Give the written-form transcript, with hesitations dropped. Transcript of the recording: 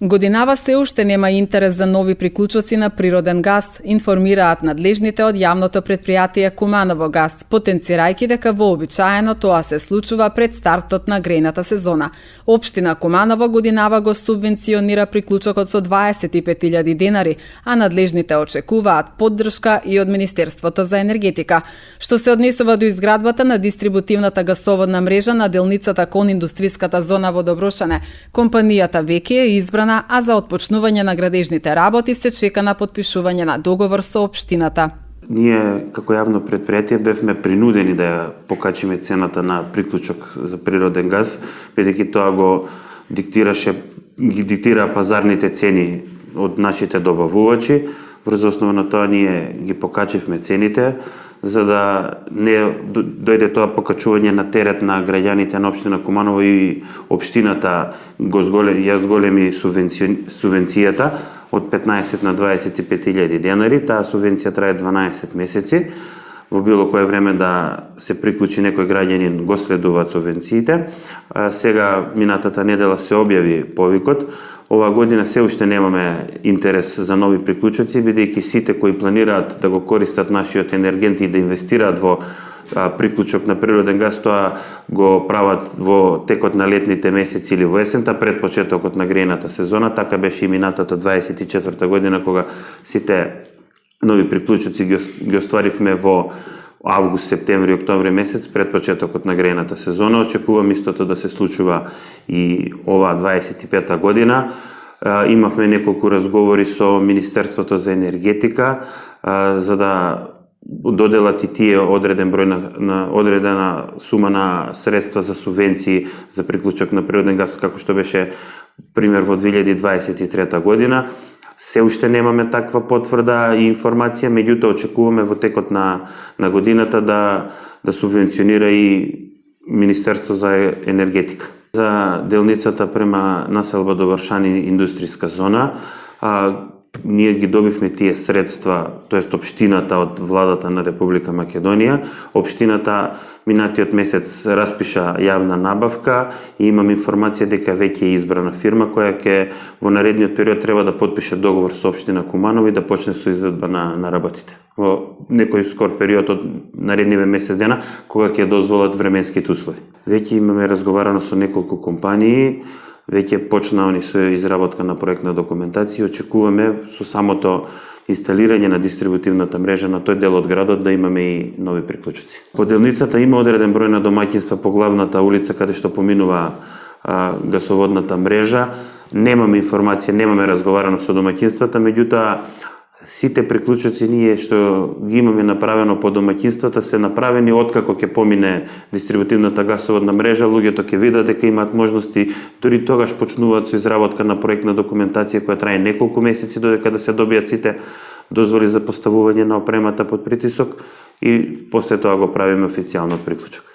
Годинава се уште нема интерес за нови приклучоци на природен газ, информираат надлежните од јавното претпријатие Куманово газ, потенцирајќи дека вообичаено тоа се случува пред стартот на грејната сезона. Општина Куманово годинава го субвенционира приклучокот со 25.000 денари, а надлежните очекуваат поддршка и од Министерството за енергетика. Што се однесува до изградбата на дистрибутивната гасоводна мрежа на делницата кон индустриската зона во Доброшане, компанијата веќе е избрана, а за отпочнување на градежните работи се чека на потпишување на договор со општината. Ние како јавно претпријатие бевме принудени да ја покачиме цената на приклучок за природен газ, бидејќи тоа ги диктира пазарните цени од нашите добавувачи. Врз основа на тоа ние ги покачивме цените, за да не дојде тоа покачување на терет на граѓаните на општина Куманово и општината ја зголеми субвенцијата од 15 на 25.000 денари. Таа субвенција трае 12 месеци. Во било кое време да се приклучи некој граѓанин го следуваат субвенциите. Сега минатата недела се објави повикот. Ова година се уште немаме интерес за нови приклучоци, бидејќи сите кои планираат да го користат нашиот енергент и да инвестираат во приклучок на природен газ, тоа го прават во текот на летните месеци или во есента, пред почетокот на грејната сезона. Така беше и минатата 24 година, кога сите нови приклучоци ги остваривме во август, септември, октомври месец пред почетокот на грејната сезона. Очекувам истото да се случува и оваа 25-та година. Имавме неколку разговори со Министерството за енергетика за да доделат и тие одредена сума на средства за субвенции за приклучок на природен газ, како што беше пример во 2023 година. Се уште немаме таква потврда и информација, меѓутоа очекуваме во текот на годината да субвенционира и Министерство за енергетика. За делницата према населба Добршани индустријска зона, ние ги добивме тие средства, тоест општината од владата на Република Македонија. Општината минатиот месец распиша јавна набавка и имам информација дека веќе е избрана фирма која ќе во наредниот период треба да потпише договор со општина Куманово и да почне со изведба на работите. Во некој скор период од наредниве месец дена, кога ќе дозволат временските услови. Веќе имаме разговарано со неколку компании, веќе почнаа со изработка на проектна документација. Очекуваме со самото инсталирање на дистрибутивната мрежа на тој дел од градот да имаме и нови приклучоци. По делницата има одреден број на домаќинства по главната улица каде што поминува гасоводната мрежа. Немаме информација, немаме разговарано со домаќинствата, меѓутоа сите приклучоци ние што ги имаме направено по домаќинствата се направени откако ќе помине дистрибутивната гасоводна мрежа. Луѓето ќе видат дека имаат можности, дури тогаш почнуваат со изработка на проектна документација која трае неколку месеци додека да се добијат сите дозволи за поставување на опремата под притисок и после тоа го правиме официјално приклучок.